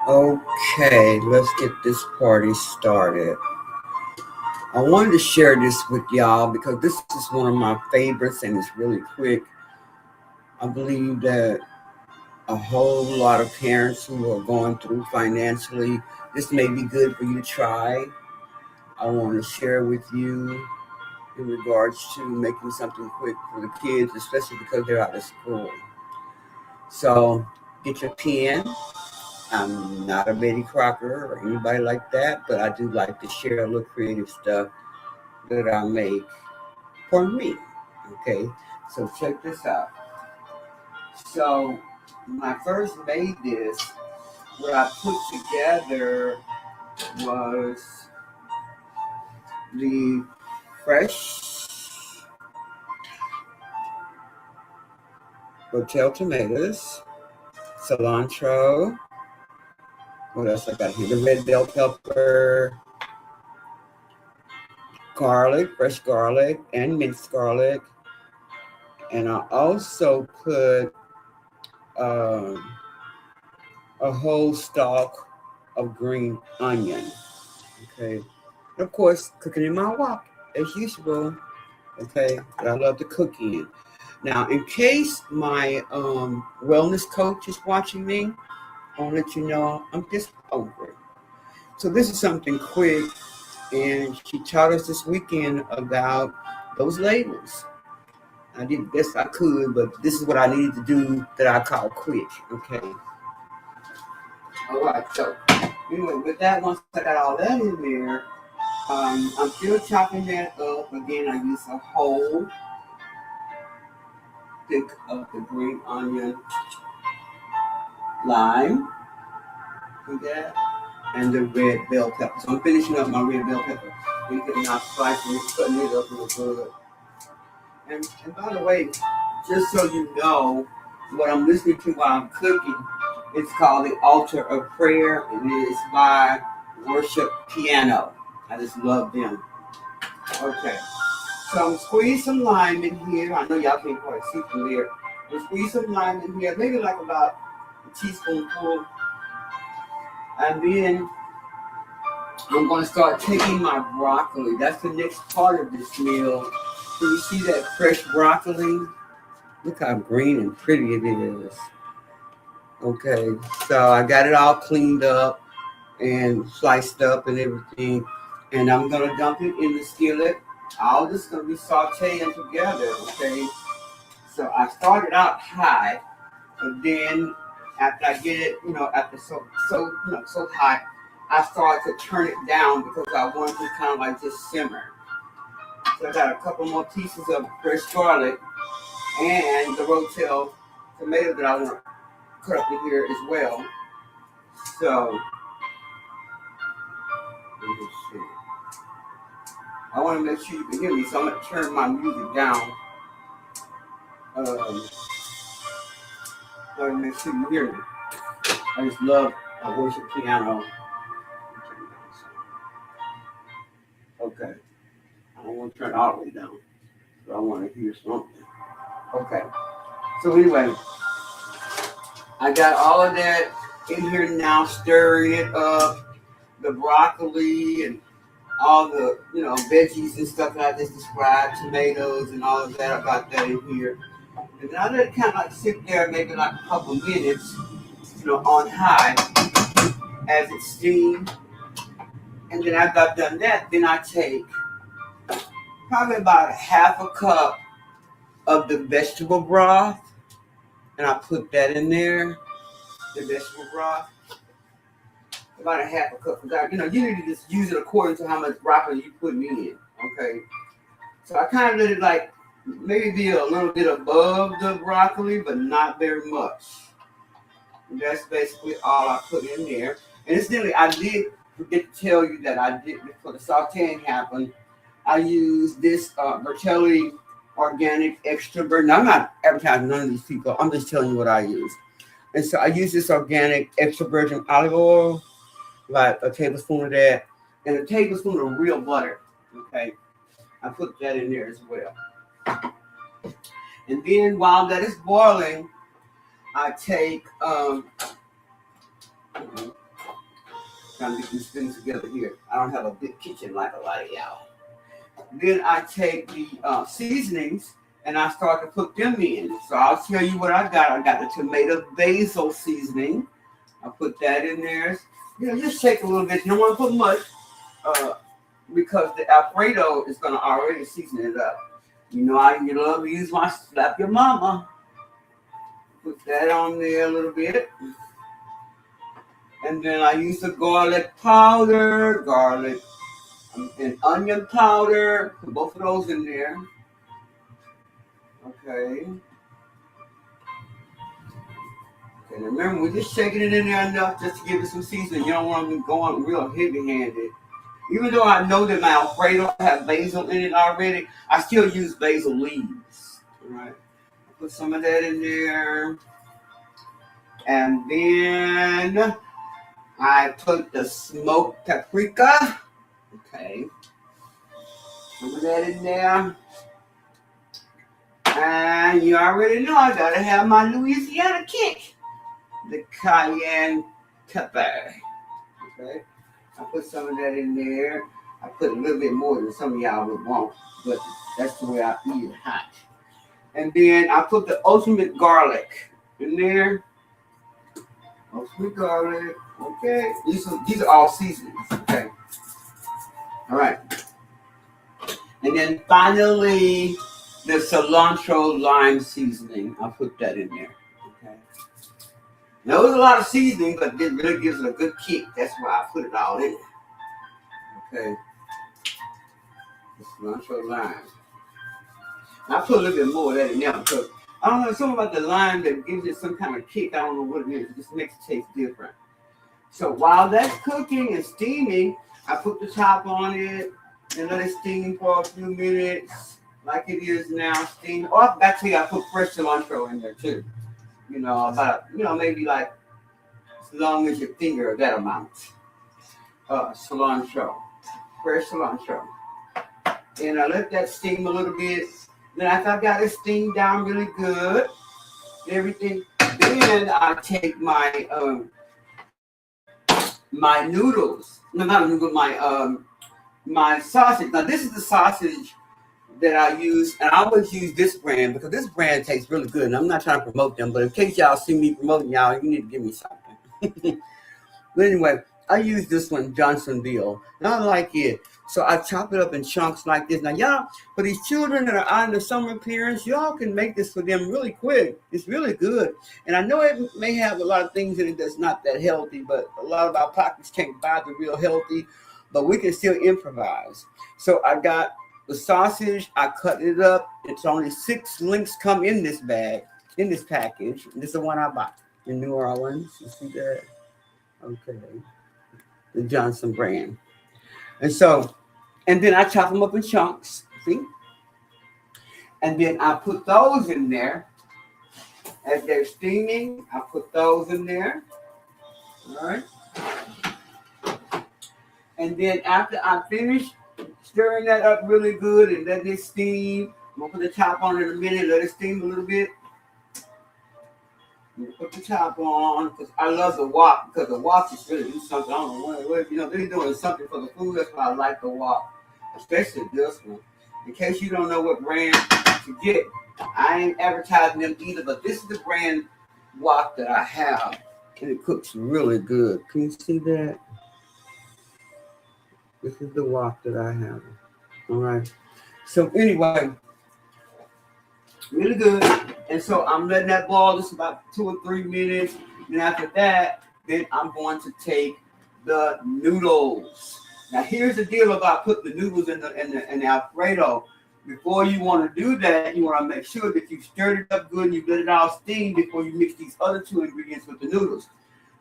Okay, let's get this party started. I wanted to share this with y'all because this is one of my favorites and it's really quick. I believe that a whole lot of parents who are going through financially, this may be good for you to try. I want to share with you in regards to making something quick for the kids, especially because they're out of school. So get your pen. I'm not a Betty Crocker or anybody like that, but I do like to share a little creative stuff that I make for me. Okay, so check this out. So when I first made this, what I put together was the fresh hotel tomatoes, cilantro. What else I got here? The red bell pepper, garlic, fresh garlic, and minced garlic. And I also put um, a whole stalk of green onion. Okay. And of course, cooking in my wok as usual. Okay. But I love to cook in. Now, in case my wellness coach is watching me, I'll let you know I'm just hungry. So this is something quick, and she taught us this weekend about those labels. I did the best I could, but this is what I needed to do that I call quick. Okay. All right. So anyway, with that, once I got all that in there, I'm still chopping that up. Again, I use a whole stick of the green onion, lime, do that, and the red bell pepper. So I'm finishing up my red bell pepper. You can now slicing it, cutting it up real good. And by the way, just so you know, what I'm listening to while I'm cooking, it's called The Altar of Prayer. It is by Worship Piano. I just love them. Okay. So I'm squeeze some lime in here. I know y'all can't quite see from there. I'm squeeze some lime in here, maybe like about a teaspoonful. And then I'm going to start taking my broccoli. That's the next part of this meal. So you see that fresh broccoli? Look how green and pretty it is. Okay, so I got it all cleaned up and sliced up and everything. And I'm going to dump it in the skillet. All this is going to be sauteing together, okay? So I started out high, but then after I get it, after so high, I started to turn it down because I wanted to kind of like just simmer. So I got a couple more pieces of fresh garlic and the rotel tomato that I want to cut up in here as well. So let me see. I want to make sure you can hear me, so I'm going to turn my music down. So I make sure you hear me. I just love worship piano. Okay. I don't want to turn it all the way down. So I want to hear something. Okay. So anyway, I got all of that in here now, stirring it up, the broccoli and all the, veggies and stuff that I just described, tomatoes and all of that. I got that in here. And then I let it kind of like sit there maybe like a couple minutes, on high as it steams. And then after I've done that, then I take probably about a half a cup of the vegetable broth and I put that in there, the vegetable broth. About a half a cup. You need to just use it according to how much broccoli you put in. Okay. So I kind of let it like maybe be a little bit above the broccoli, but not very much. And that's basically all I put in there. And incidentally, I did forget to tell you that I did, before the sauteing happened, I used this Bertelli organic extra virgin. I'm not advertising none of these people. I'm just telling you what I use. And so I use this organic extra virgin olive oil, like a tablespoon of that, and a tablespoon of real butter. Okay, I put that in there as well. And then while that is boiling, I take Trying to get these things together here. I don't have a big kitchen like a lot of y'all. Then I take the seasonings and I start to put them in. So I'll tell you what I got. I got the tomato basil seasoning. I put that in there. Just shake a little bit. You don't want to put much because the Alfredo is going to already season it up. You love to use my slap your mama. Put that on there a little bit. And then I use the garlic powder, and onion powder. Put both of those in there. Okay. And remember, we're just shaking it in there enough just to give it some seasoning. You don't want to go on real heavy-handed. Even though I know that my Alfredo has basil in it already, I still use basil leaves. All right. Put some of that in there. And then I put the smoked paprika. Okay. Some of that in there. And you already know I gotta have my Louisiana kick. The cayenne pepper. Okay. I put some of that in there. I put a little bit more than some of y'all would want, but that's the way I eat it hot. And then I put the ultimate garlic in there. Ultimate garlic. Okay. These are all seasonings. Okay. All right. And then finally, the cilantro lime seasoning. I'll put that in there. Okay. Now, there's a lot of seasoning, but it really gives it a good kick. That's why I put it all in. Okay. The cilantro lime. I put a little bit more of that in there because I don't know, something about the lime that gives it some kind of kick. I don't know what it is. It just makes it taste different. So while that's cooking and steaming, I put the top on it and let it steam for a few minutes like it is now steam. Oh, actually, I put fresh cilantro in there too. Maybe like as long as your finger, that amount. Cilantro. Fresh cilantro. And I let that steam a little bit. Then after I got it steamed down really good, everything, then I take my my noodles. No, not noodles, my sausage. Now this is the sausage that I use, and I always use this brand because this brand tastes really good. And I'm not trying to promote them, but in case y'all see me promoting y'all, you need to give me something. But anyway, I use this one, Johnsonville, and I like it. So I chop it up in chunks like this. Now, y'all, for these children that are on the summer appearance, y'all can make this for them really quick. It's really good. And I know it may have a lot of things in it that's not that healthy, but a lot of our pockets can't buy the real healthy, but we can still improvise. So I got the sausage, I cut it up. It's only 6 links come in this bag, in this package. This is the one I bought in New Orleans. You see that? Okay. The Johnson brand. And then I chop them up in chunks, see? And then I put those in there. As they're steaming, I put those in there. All right. And then after I finish stirring that up really good and letting it steam, I'm gonna put the top on in a minute, let it steam a little bit. Put the top on because I love the wok because the wok is really do something. I don't know what they're doing something for the food. That's why I like the wok, especially this one. In case you don't know what brand to get, I ain't advertising them either, but this is the brand wok that I have, and it cooks really good. Can you see that? This is the wok that I have. All right. So anyway, really good. And so I'm letting that boil just about 2 or 3 minutes. And after that, then I'm going to take the noodles. Now here's the deal about putting the noodles in the Alfredo. Before you want to do that, you want to make sure that you stirred it up good and you let it all steam before you mix these other 2 ingredients with the noodles.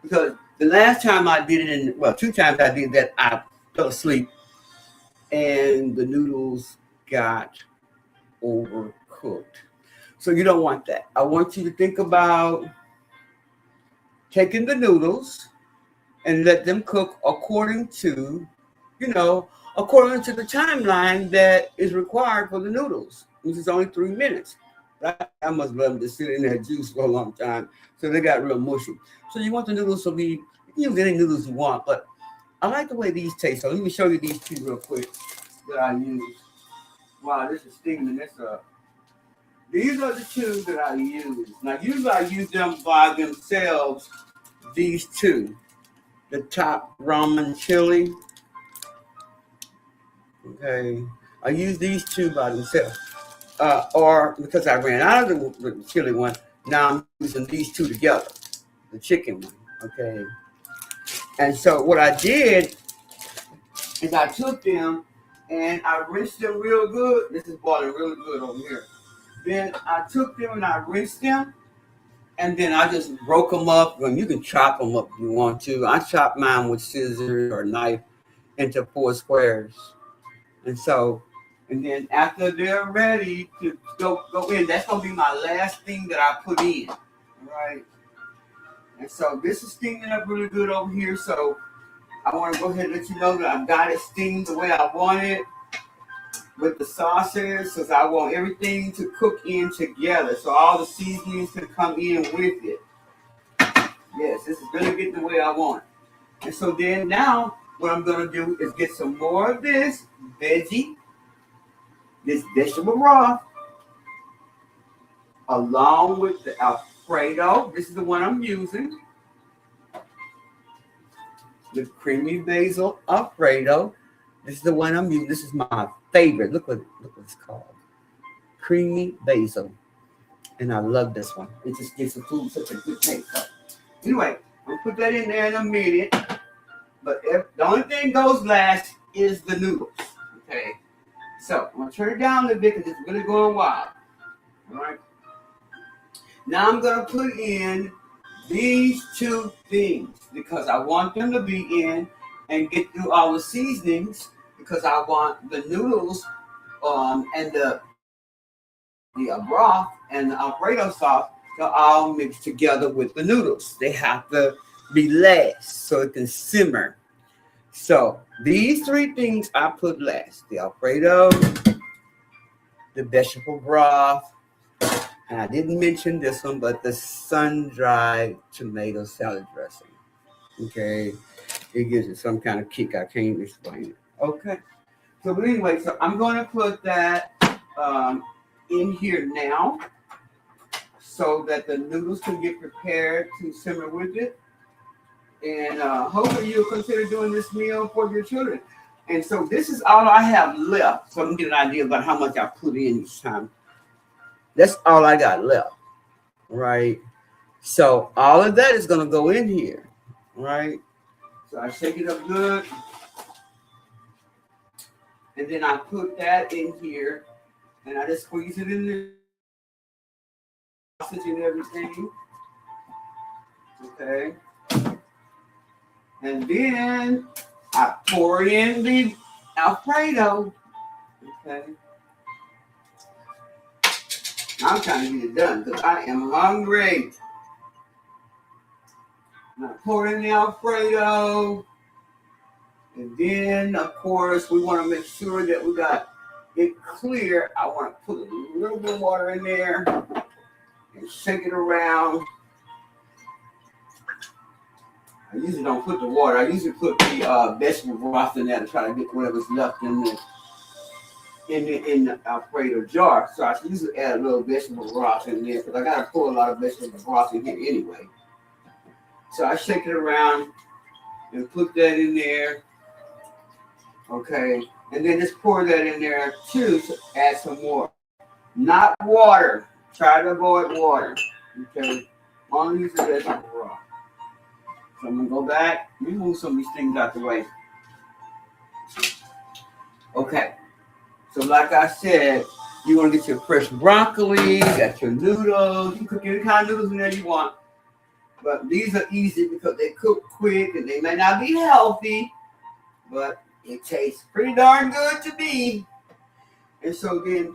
Because the last time I did it 2 times I did that, I fell asleep and the noodles got overcooked. So you don't want that. I want you to think about taking the noodles and let them cook according to the timeline that is required for the noodles, which is only 3 minutes. Right? I must let them to sit in that juice for a long time. So they got real mushy. So you want the noodles to be, you can use any noodles you want, but I like the way these taste. So let me show you these two real quick that I use. Wow, this is steaming this up. These are the two that I use. Now, usually I use them by themselves, these two. The top ramen chili. Okay. I use these two by themselves. Or because I ran out of the chili one, now I'm using these two together. The chicken one. Okay. And so what I did is I took them and I rinsed them real good. This is boiling really good over here. Then I took them and I rinsed them, and then I just broke them up. And you can chop them up if you want to. I chop mine with scissors or knife into 4 squares. And so, and then after they're ready to go in, that's gonna be my last thing that I put in. All right. And so this is steaming up really good over here. So I want to go ahead and let you know that I've got it steamed the way I want it with the sauces, because I want everything to cook in together. So all the seasonings can come in with it. Yes, this is really getting the way I want it. And so then now what I'm going to do is get some more of this veggie, this vegetable broth, along with the Alfredo. This is the one I'm using. The creamy basil Alfredo. This is the one I'm using. This is my favorite. Look what it's called. Creamy basil. And I love this one. It just gives the food such a good taste. Anyway, I'll put that in there in a minute. But the only thing goes last is the noodles. Okay. So I'm gonna turn it down a little bit because it's really going wild. All right. Now I'm gonna put in these two things because I want them to be in and get through all the seasonings, because I want the noodles and the broth and the Alfredo sauce to all mix together with the noodles. They have to be last so it can simmer. So these 3 things I put last: the Alfredo, the vegetable broth, and I didn't mention this one, but the sun-dried tomato salad dressing. Okay, it gives it some kind of kick. I can't explain it. Okay, so but anyway, so I'm going to put that in here now, so that the noodles can get prepared to simmer with it. And hopefully you'll consider doing this meal for your children. And so this is all I have left. So I'm getting an idea about how much I put in each time. That's all I got left, right? So all of that is going to go in here, right? So I shake it up good. And then I put that in here. And I just squeeze it in there. Sausage and everything. Okay. And then I pour in the Alfredo. Okay. I'm trying to get it done because I am hungry. And I pour in the Alfredo. And then, of course, we want to make sure that we got it clear. I want to put a little bit of water in there and shake it around. I usually don't put the water. I usually put the vegetable broth in there to try to get whatever's left in the Alfredo jar. So I usually add a little vegetable broth in there because I gotta pour a lot of vegetable broth in here anyway. So I shake it around and put that in there. Okay, and then just pour that in there too to add some more. Not water. Try to avoid water. Okay, only use the vegetable broth. So I'm gonna go back. Let me move some of these things out the way. Okay. So like I said, you want to get your fresh broccoli, you got your noodles. You can cook any kind of noodles in there you want. But these are easy because they cook quick and they may not be healthy, but it tastes pretty darn good to me. And so then,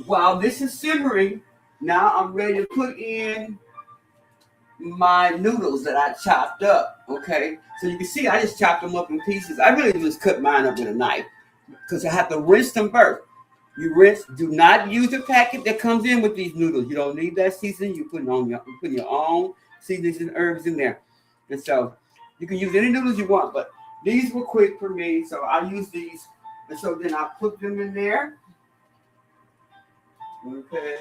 while this is simmering, now I'm ready to put in my noodles that I chopped up. Okay, so you can see I just chopped them up in pieces. I really just cut mine up with a knife because I have to rinse them first. You rinse. Do not use the packet that comes in with these noodles. You don't need that seasoning. You put your own seasonings and herbs in there. And so You can use any noodles you want, but these were quick for me, so I use these. And so then I put them in there. Okay.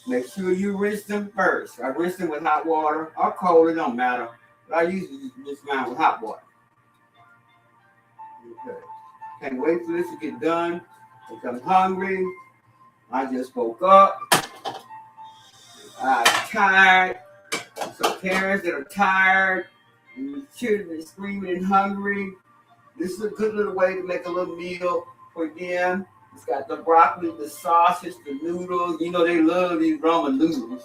Make sure you rinse them first. I rinse them with hot water or cold, it don't matter. But I usually rinse mine with hot water. Okay. Can't wait for this to get done because I'm hungry. I just woke up. I'm tired. So parents that are tired and children are screaming and hungry, this is a good little way to make a little meal for them. It's got the broccoli, the sausage, the noodles. You know they love these ramen noodles.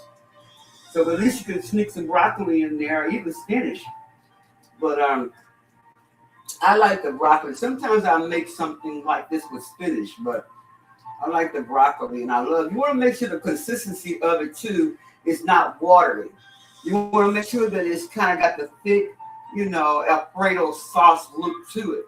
So at least you can sneak some broccoli in there, or even spinach. But I like the broccoli. Sometimes I make something like this with spinach, but I like the broccoli, and I love. You want to make sure the consistency of it too is not watery. You want to make sure that it's kind of got the thick, Alfredo sauce look to it.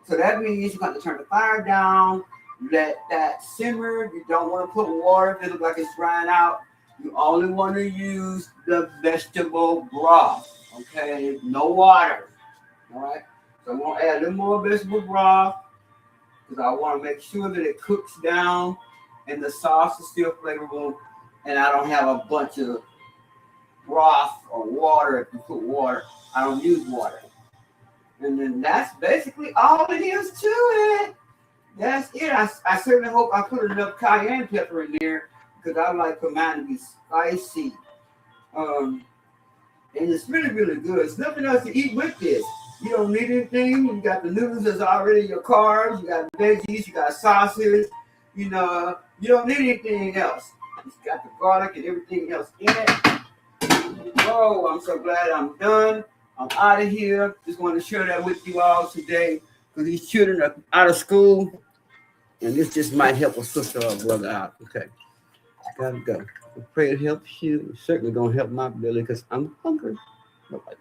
So that means you got to turn the fire down, let that simmer. You don't want to put water if it looks like it's drying out. You only want to use the vegetable broth, okay? No water, all right? So I'm going to add a little more vegetable broth because I want to make sure that it cooks down and the sauce is still flavorful and I don't have a bunch of broth or water. If you put water, I don't use water. And then that's basically all it is to it. That's it. I certainly hope I put enough cayenne pepper in there because I like for mine to be spicy. And it's really, really good. There's nothing else to eat with this. You don't need anything. You got the noodles that's already your carbs. You got veggies. You got sausage. You don't need anything else. It's got the garlic and everything else in it. Oh, I'm so glad I'm done. I'm out of here. Just wanted to share that with you all today because these children are out of school. And this just might help a sister or brother out. Okay. Gotta go. I pray it helps you. It's certainly gonna help my belly because I'm hungry. Bye-bye.